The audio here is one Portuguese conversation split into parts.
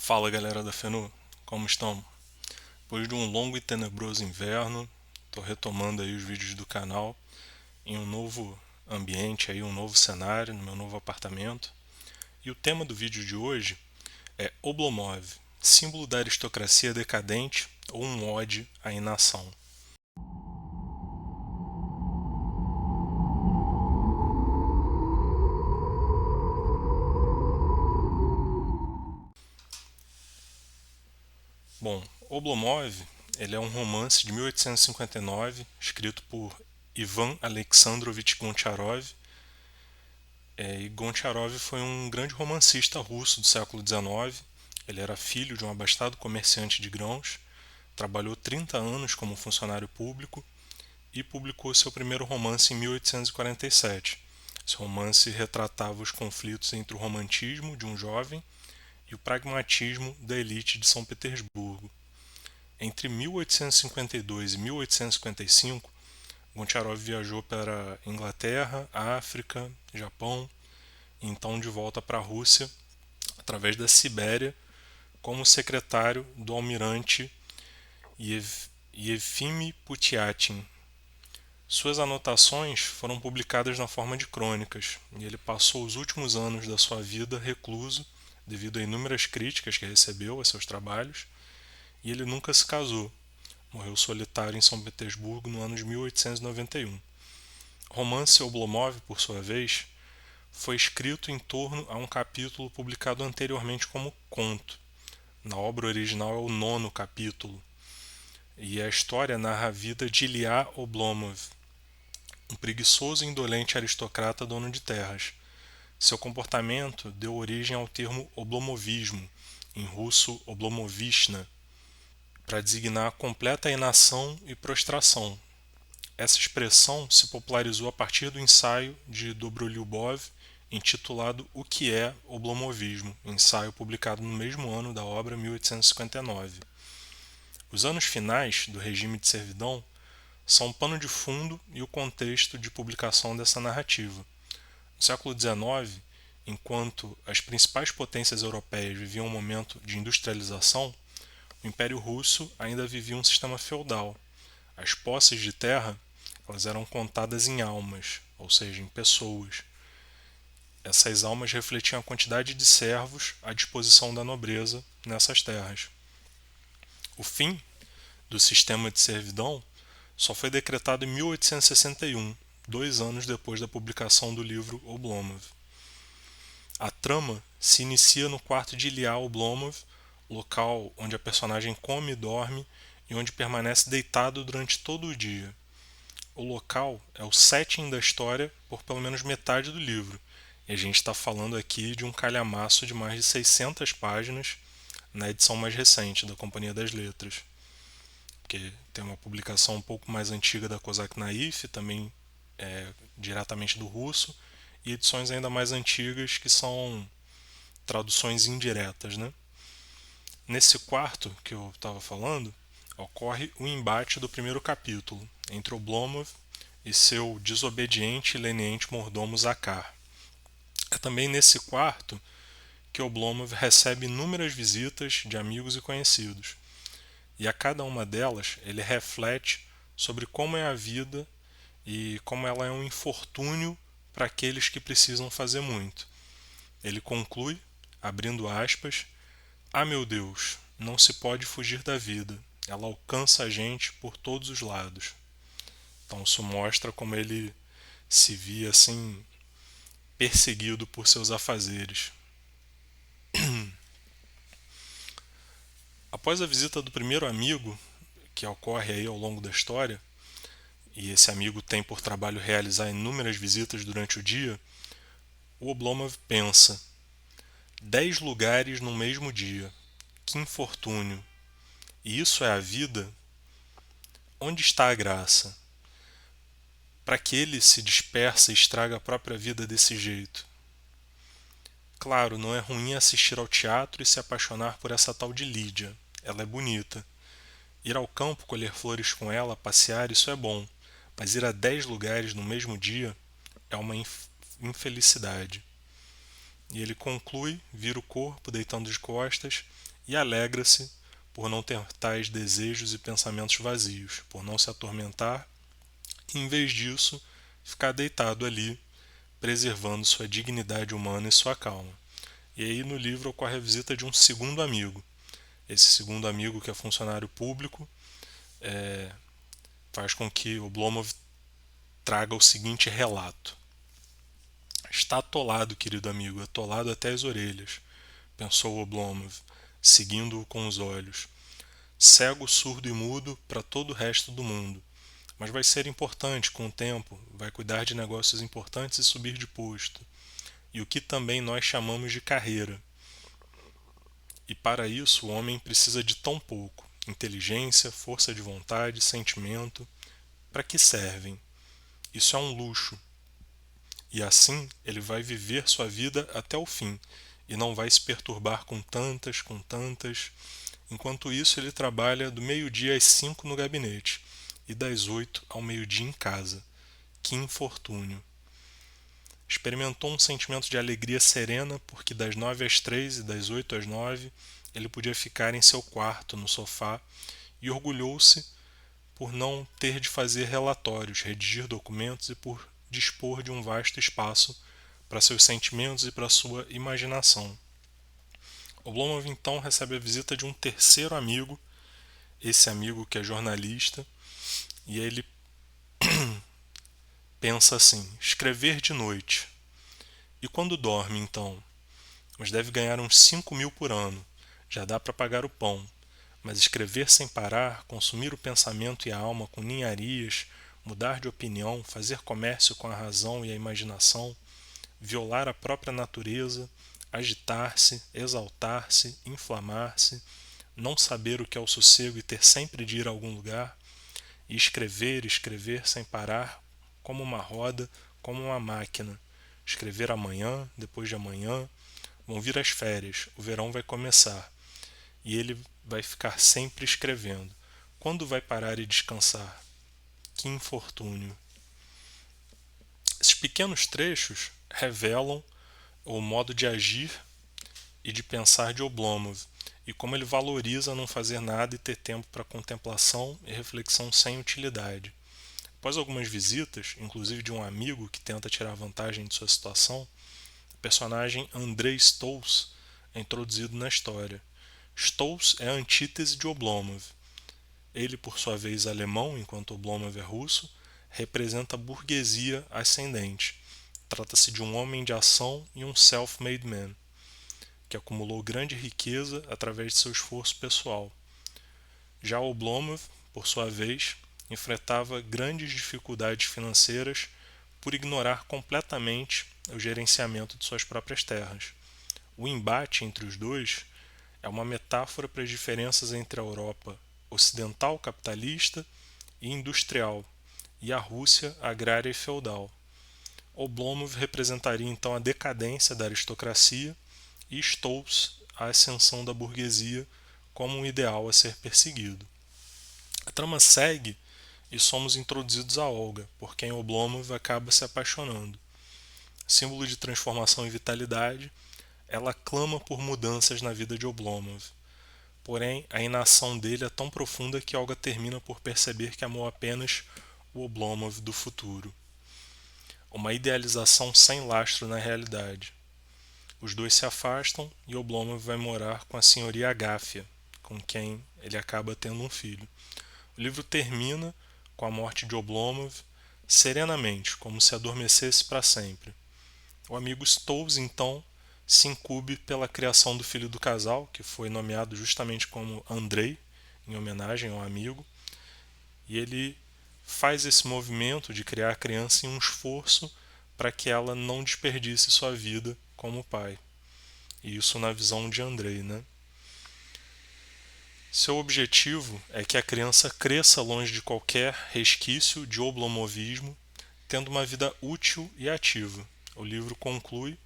Fala galera da Fenu, como estão? Depois de um longo e tenebroso inverno, estou retomando aí os vídeos do canal em um novo ambiente, aí, um novo cenário, no meu novo apartamento. E o tema do vídeo de hoje é Oblomov, símbolo da aristocracia decadente ou um ode à inação. Bom, Oblomov, ele é um romance de 1859, escrito por Ivan Alexandrovich Goncharov. E Goncharov foi um grande romancista russo do século XIX. Ele era filho de um abastado comerciante de grãos, trabalhou 30 anos como funcionário público e publicou seu primeiro romance em 1847. Esse romance retratava os conflitos entre o romantismo de um jovem e o pragmatismo da elite de São Petersburgo. Entre 1852 e 1855, Goncharov viajou para Inglaterra, África, Japão e então de volta para a Rússia através da Sibéria como secretário do almirante Yefim Putiatin. Suas anotações foram publicadas na forma de crônicas, e ele passou os últimos anos da sua vida recluso devido a inúmeras críticas que recebeu a seus trabalhos, e ele nunca se casou. Morreu solitário em São Petersburgo no ano de 1891. O romance Oblomov, por sua vez, foi escrito em torno a um capítulo publicado anteriormente como conto. Na obra original é o 9º capítulo, e a história narra a vida de Ilya Oblomov, um preguiçoso e indolente aristocrata dono de terras. Seu comportamento deu origem ao termo oblomovismo, em russo oblomovishna, para designar a completa inação e prostração. Essa expressão se popularizou a partir do ensaio de Dobrolyubov intitulado O que é Oblomovismo, ensaio publicado no mesmo ano da obra, 1859. Os anos finais do regime de servidão são o pano de fundo e o contexto de publicação dessa narrativa. No século XIX, enquanto as principais potências europeias viviam um momento de industrialização, o Império Russo ainda vivia um sistema feudal. As posses de terra elas eram contadas em almas, ou seja, em pessoas. Essas almas refletiam a quantidade de servos à disposição da nobreza nessas terras. O fim do sistema de servidão só foi decretado em 1861, 2 anos depois da publicação do livro Oblomov. A trama se inicia no quarto de Ilya Oblomov, local onde a personagem come e dorme e onde permanece deitado durante todo o dia. O local é o setting da história por pelo menos metade do livro, e a gente está falando aqui de um calhamaço de mais de 600 páginas na edição mais recente da Companhia das Letras, porque tem uma publicação um pouco mais antiga da Kozak Naif, também diretamente do russo, e edições ainda mais antigas que são traduções indiretas, né? Nesse quarto que eu estava falando, ocorre o embate do primeiro capítulo entre Oblomov e seu desobediente e leniente mordomo Zakhar. É também nesse quarto que Oblomov recebe inúmeras visitas de amigos e conhecidos, e a cada uma delas ele reflete sobre como é a vida e como ela é um infortúnio para aqueles que precisam fazer muito. Ele conclui, abrindo aspas, "Ah, meu Deus, não se pode fugir da vida. Ela alcança a gente por todos os lados." Então isso mostra como ele se via assim perseguido por seus afazeres. Após a visita do primeiro amigo, que ocorre aí ao longo da história, e esse amigo tem por trabalho realizar inúmeras visitas durante o dia, o Oblomov pensa: 10 lugares no mesmo dia. Que infortúnio! E isso é a vida? Onde está a graça? Para que ele se dispersa e estraga a própria vida desse jeito? Claro, não é ruim assistir ao teatro e se apaixonar por essa tal de Lídia. Ela é bonita. Ir ao campo colher flores com ela, passear, isso é bom. Mas ir a 10 lugares no mesmo dia é uma infelicidade. E ele conclui, vira o corpo, deitando de costas, e alegra-se por não ter tais desejos e pensamentos vazios, por não se atormentar e, em vez disso, ficar deitado ali, preservando sua dignidade humana e sua calma. E aí no livro ocorre a visita de um segundo amigo. Esse segundo amigo, que é funcionário público, faz com que Oblomov traga o seguinte relato. Está atolado, querido amigo, atolado até as orelhas, pensou Oblomov, seguindo-o com os olhos. Cego, surdo e mudo para todo o resto do mundo. Mas vai ser importante com o tempo, vai cuidar de negócios importantes e subir de posto. E o que também nós chamamos de carreira. E para isso o homem precisa de tão pouco: inteligência, força de vontade, sentimento. Para que servem? Isso é um luxo. E assim ele vai viver sua vida até o fim e não vai se perturbar com tantas. Enquanto isso, ele trabalha do meio-dia às 5 no gabinete e das 8 ao meio-dia em casa. Que infortúnio! Experimentou um sentimento de alegria serena porque das 9 às 3 e das 8 às 9 ele podia ficar em seu quarto, no sofá, e orgulhou-se por não ter de fazer relatórios, redigir documentos e por dispor de um vasto espaço para seus sentimentos e para sua imaginação. Oblomov então recebe a visita de um terceiro amigo, esse amigo que é jornalista, e ele pensa assim: escrever de noite. E quando dorme, então? Mas deve ganhar uns 5.000 por ano. Já dá para pagar o pão. Mas escrever sem parar, consumir o pensamento e a alma com ninharias, mudar de opinião, fazer comércio com a razão e a imaginação, violar a própria natureza, agitar-se, exaltar-se, inflamar-se, não saber o que é o sossego e ter sempre de ir a algum lugar, e escrever sem parar, como uma roda, como uma máquina. Escrever amanhã, depois de amanhã, vão vir as férias, o verão vai começar, e ele vai ficar sempre escrevendo. Quando vai parar e descansar? Que infortúnio! Esses pequenos trechos revelam o modo de agir e de pensar de Oblomov, e como ele valoriza não fazer nada e ter tempo para contemplação e reflexão sem utilidade. Após algumas visitas, inclusive de um amigo que tenta tirar vantagem de sua situação, o personagem Andrei Stolz é introduzido na história. Stolz é a antítese de Oblomov. Ele, por sua vez alemão, enquanto Oblomov é russo, representa a burguesia ascendente. Trata-se de um homem de ação e um self-made man, que acumulou grande riqueza através de seu esforço pessoal. Já Oblomov, por sua vez, enfrentava grandes dificuldades financeiras por ignorar completamente o gerenciamento de suas próprias terras. O embate entre os dois é uma metáfora para as diferenças entre a Europa ocidental capitalista e industrial e a Rússia agrária e feudal. Oblomov representaria então a decadência da aristocracia e Stolz a ascensão da burguesia como um ideal a ser perseguido. A trama segue e somos introduzidos a Olga, por quem Oblomov acaba se apaixonando. Símbolo de transformação e vitalidade, ela clama por mudanças na vida de Oblomov. Porém, a inação dele é tão profunda que Olga termina por perceber que amou apenas o Oblomov do futuro. Uma idealização sem lastro na realidade. Os dois se afastam e Oblomov vai morar com a senhoria Agáfia, com quem ele acaba tendo um filho. O livro termina com a morte de Oblomov serenamente, como se adormecesse para sempre. O amigo Stolz, então, se incumbe pela criação do filho do casal, que foi nomeado justamente como Andrei, em homenagem ao amigo, e ele faz esse movimento de criar a criança em um esforço para que ela não desperdice sua vida como pai. E isso na visão de Andrei, né? Seu objetivo é que a criança cresça longe de qualquer resquício de oblomovismo, tendo uma vida útil e ativa. O livro conclui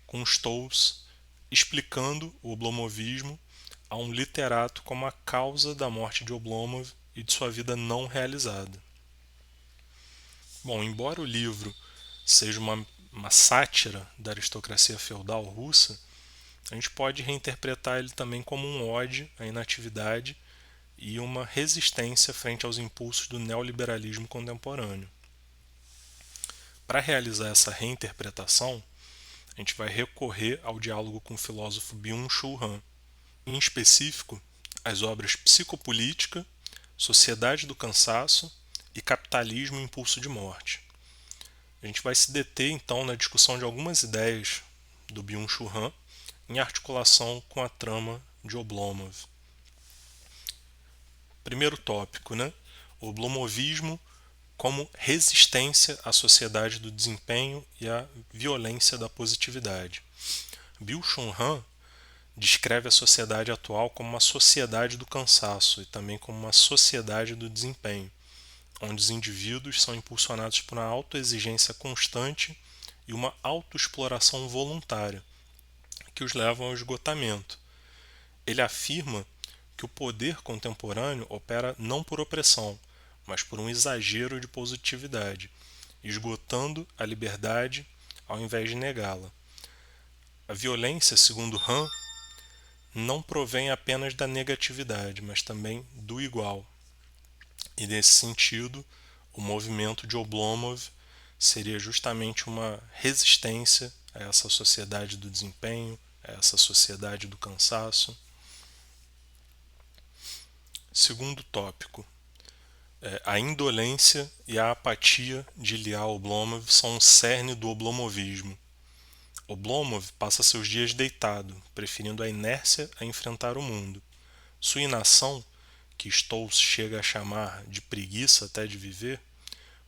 com Stolz explicando o oblomovismo a um literato como a causa da morte de Oblomov e de sua vida não realizada. Bom, embora o livro seja uma sátira da aristocracia feudal russa, a gente pode reinterpretar ele também como um ode à inatividade e uma resistência frente aos impulsos do neoliberalismo contemporâneo. Para realizar essa reinterpretação, a gente vai recorrer ao diálogo com o filósofo Byung-Chul Han, em específico, as obras Psicopolítica, Sociedade do Cansaço e Capitalismo e Impulso de Morte. A gente vai se deter então na discussão de algumas ideias do Byung-Chul Han em articulação com a trama de Oblomov. Primeiro tópico, né? O oblomovismo como resistência à sociedade do desempenho e à violência da positividade. Byung-Chul Han descreve a sociedade atual como uma sociedade do cansaço e também como uma sociedade do desempenho, onde os indivíduos são impulsionados por uma autoexigência constante e uma autoexploração voluntária, que os levam ao esgotamento. Ele afirma que o poder contemporâneo opera não por opressão, mas por um exagero de positividade, esgotando a liberdade ao invés de negá-la. A violência, segundo Han, não provém apenas da negatividade, mas também do igual. E nesse sentido, o movimento de Oblomov seria justamente uma resistência a essa sociedade do desempenho, a essa sociedade do cansaço. Segundo tópico, a indolência e a apatia de Ilya Oblomov são o cerne do oblomovismo. Oblomov passa seus dias deitado, preferindo a inércia a enfrentar o mundo. Sua inação, que Stolz chega a chamar de preguiça até de viver,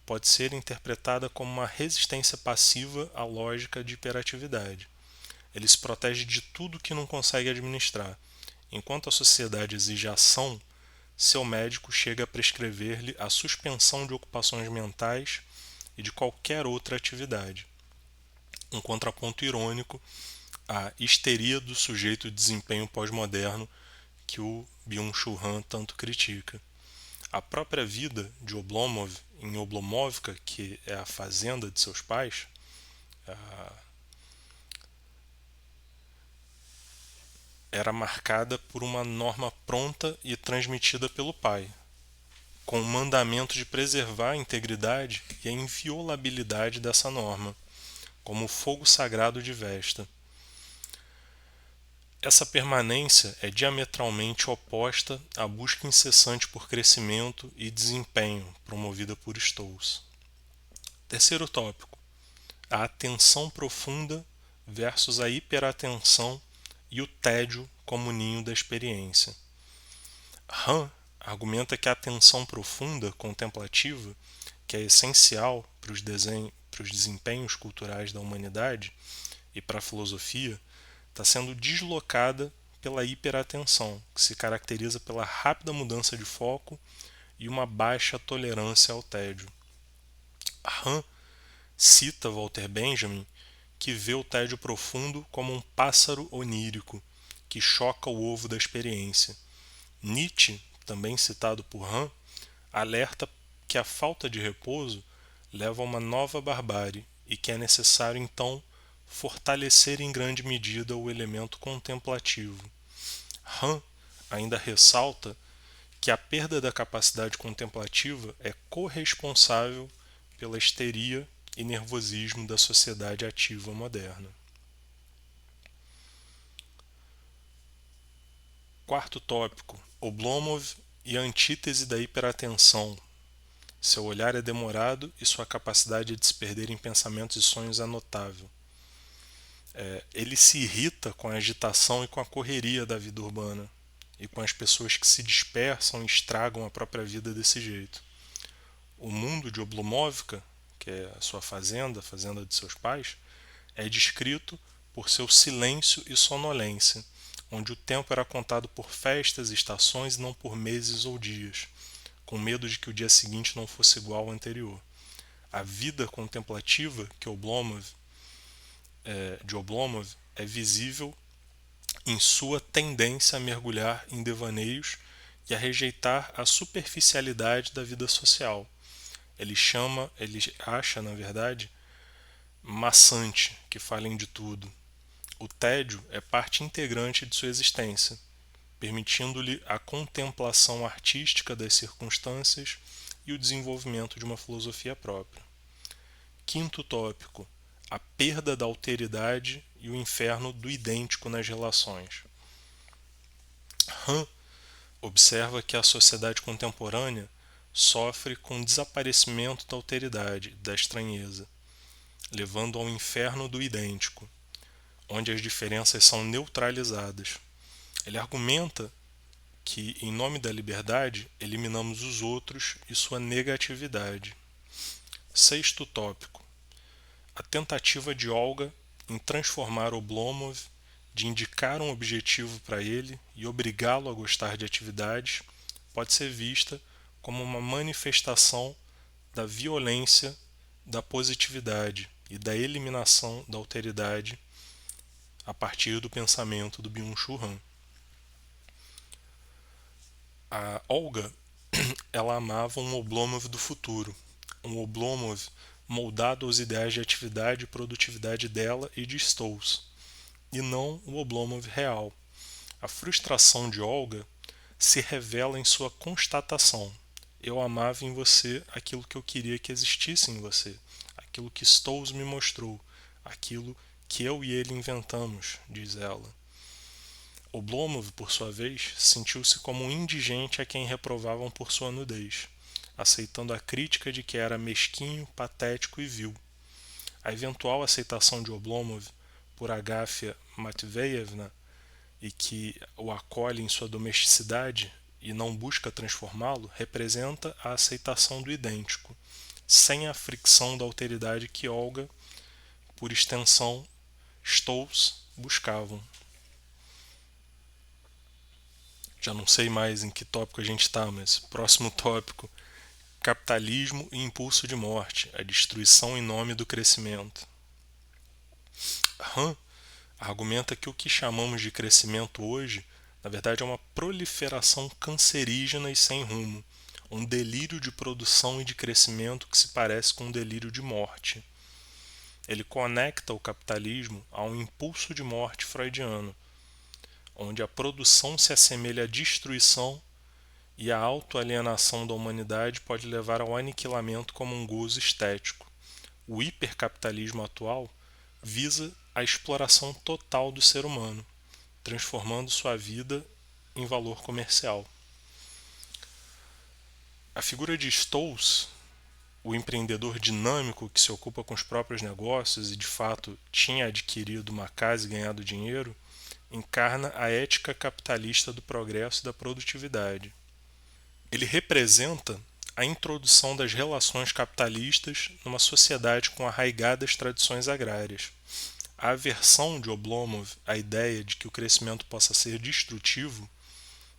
pode ser interpretada como uma resistência passiva à lógica de hiperatividade. Ele se protege de tudo que não consegue administrar. Enquanto a sociedade exige ação, seu médico chega a prescrever-lhe a suspensão de ocupações mentais e de qualquer outra atividade. Um contraponto irônico à histeria do sujeito de desempenho pós-moderno que o Byung-Chul Han tanto critica. A própria vida de Oblomov em Oblomovka, que é a fazenda de seus pais, era marcada por uma norma pronta e transmitida pelo pai, com o mandamento de preservar a integridade e a inviolabilidade dessa norma, como o fogo sagrado de Vesta. Essa permanência é diametralmente oposta à busca incessante por crescimento e desempenho promovida por Stolz. Terceiro tópico: a atenção profunda versus a hiperatenção e o tédio como ninho da experiência. Han argumenta que a atenção profunda, contemplativa, que é essencial para os desempenhos culturais da humanidade e para a filosofia, está sendo deslocada pela hiperatenção, que se caracteriza pela rápida mudança de foco e uma baixa tolerância ao tédio. Han cita Walter Benjamin, que vê o tédio profundo como um pássaro onírico que choca o ovo da experiência. Nietzsche, também citado por Han, alerta que a falta de repouso leva a uma nova barbárie e que é necessário então fortalecer em grande medida o elemento contemplativo. Han ainda ressalta que a perda da capacidade contemplativa é corresponsável pela histeria e nervosismo da sociedade ativa moderna. Quarto tópico: Oblomov e a antítese da hiperatenção. Seu olhar é demorado e sua capacidade de se perder em pensamentos e sonhos é notável. Ele se irrita com a agitação e com a correria da vida urbana e com as pessoas que se dispersam e estragam a própria vida desse jeito. O mundo de Oblomovka, que é a sua fazenda, a fazenda de seus pais, é descrito por seu silêncio e sonolência, onde o tempo era contado por festas e estações e não por meses ou dias, com medo de que o dia seguinte não fosse igual ao anterior. A vida contemplativa de Oblomov é visível em sua tendência a mergulhar em devaneios e a rejeitar a superficialidade da vida social. Ele acha, na verdade, maçante que falem de tudo, O tédio é parte integrante de sua existência, permitindo-lhe a contemplação artística das circunstâncias e o desenvolvimento de uma filosofia própria. Quinto tópico: a perda da alteridade e o inferno do idêntico nas relações. Han observa que a sociedade contemporânea sofre com o desaparecimento da alteridade, da estranheza, levando ao inferno do idêntico, onde as diferenças são neutralizadas. Ele argumenta que, em nome da liberdade, eliminamos os outros e sua negatividade. Sexto tópico: a tentativa de Olga em transformar Oblomov, de indicar um objetivo para ele e obrigá-lo a gostar de atividades, pode ser vista como uma manifestação da violência da positividade e da eliminação da alteridade a partir do pensamento do Byung-Chul Han. A Olga, ela amava um Oblomov do futuro, um Oblomov moldado aos ideais de atividade e produtividade dela e de Stolz, e não o Oblomov real. A frustração de Olga se revela em sua constatação: eu amava em você aquilo que eu queria que existisse em você, aquilo que Stolz me mostrou, aquilo que eu e ele inventamos, diz ela. Oblomov, por sua vez, sentiu-se como um indigente a quem reprovavam por sua nudez, aceitando a crítica de que era mesquinho, patético e vil. A eventual aceitação de Oblomov por Agafia Matveyevna, e que o acolhe em sua domesticidade e não busca transformá-lo, representa a aceitação do idêntico, sem a fricção da alteridade que Olga, por extensão, Stolz buscavam. Já não sei mais em que tópico a gente está, mas próximo tópico: capitalismo e impulso de morte, a destruição em nome do crescimento. Han argumenta que o que chamamos de crescimento hoje, na verdade, é uma proliferação cancerígena e sem rumo, um delírio de produção e de crescimento que se parece com um delírio de morte. Ele conecta o capitalismo a um impulso de morte freudiano, onde a produção se assemelha à destruição e a autoalienação da humanidade pode levar ao aniquilamento como um gozo estético. O hipercapitalismo atual visa a exploração total do ser humano, transformando sua vida em valor comercial. A figura de Stolz, o empreendedor dinâmico que se ocupa com os próprios negócios e de fato tinha adquirido uma casa e ganhado dinheiro, encarna a ética capitalista do progresso e da produtividade. Ele representa a introdução das relações capitalistas numa sociedade com arraigadas tradições agrárias. A aversão de Oblomov à ideia de que o crescimento possa ser destrutivo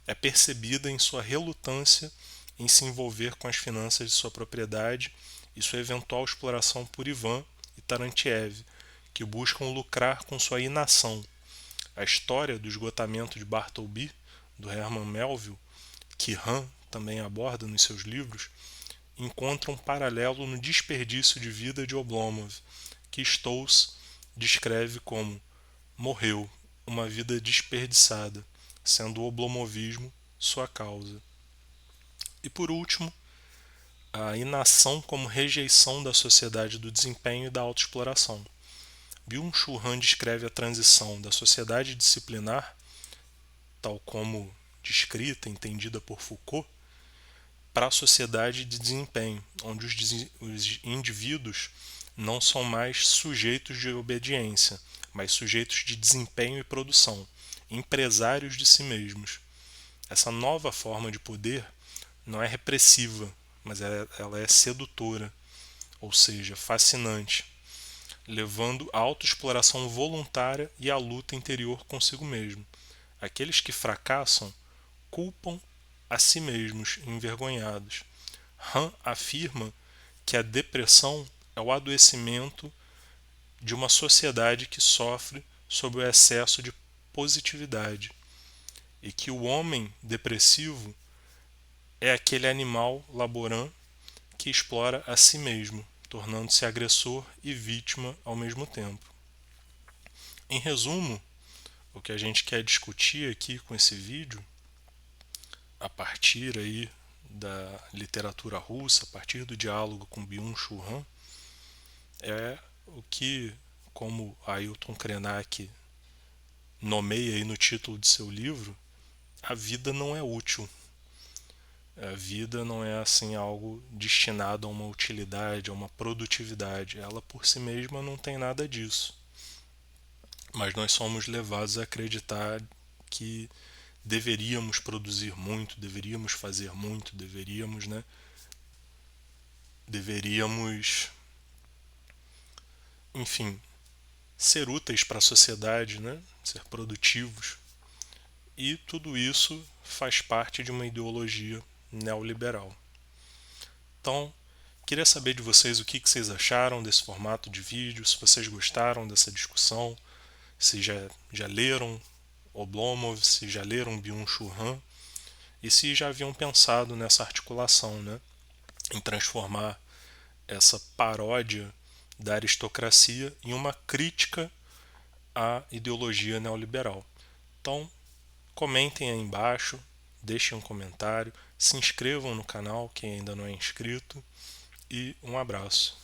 é percebida em sua relutância em se envolver com as finanças de sua propriedade e sua eventual exploração por Ivan e Tarantiev, que buscam lucrar com sua inação. A história do esgotamento de Bartleby, do Herman Melville, que Han também aborda nos seus livros, encontra um paralelo no desperdício de vida de Oblomov, que Stolz descreve como morreu, uma vida desperdiçada, sendo o oblomovismo sua causa. E por último, a inação como rejeição da sociedade do desempenho e da autoexploração. Byung-Chul Han descreve a transição da sociedade disciplinar, tal como descrita e entendida por Foucault, para a sociedade de desempenho, onde os indivíduos não são mais sujeitos de obediência, mas sujeitos de desempenho e produção, empresários de si mesmos. Essa nova forma de poder não é repressiva, mas ela é sedutora, ou seja, fascinante, levando à autoexploração voluntária e à luta interior consigo mesmo. Aqueles que fracassam culpam a si mesmos, envergonhados. Han afirma que a depressão é o adoecimento de uma sociedade que sofre sob o excesso de positividade e que o homem depressivo é aquele animal laborant que explora a si mesmo, tornando-se agressor e vítima ao mesmo tempo. Em resumo, o que a gente quer discutir aqui com esse vídeo, a partir aí da literatura russa, a partir do diálogo com Byung-Chul Han, é o que, como Ailton Krenak nomeia aí no título de seu livro, a vida não é útil. A vida não é assim algo destinado a uma utilidade, a uma produtividade. Ela por si mesma não tem nada disso. Mas nós somos levados a acreditar que deveríamos produzir muito, deveríamos fazer muito, deveríamos, enfim, ser úteis para a sociedade, ser produtivos. E tudo isso faz parte de uma ideologia neoliberal. Então, queria saber de vocês o que vocês acharam desse formato de vídeo, se vocês gostaram dessa discussão, se já leram Oblomov, se já leram Byung-Chul Han e se já haviam pensado nessa articulação, em transformar essa paródia da aristocracia em uma crítica à ideologia neoliberal. Então, comentem aí embaixo, deixem um comentário, se inscrevam no canal quem ainda não é inscrito e um abraço.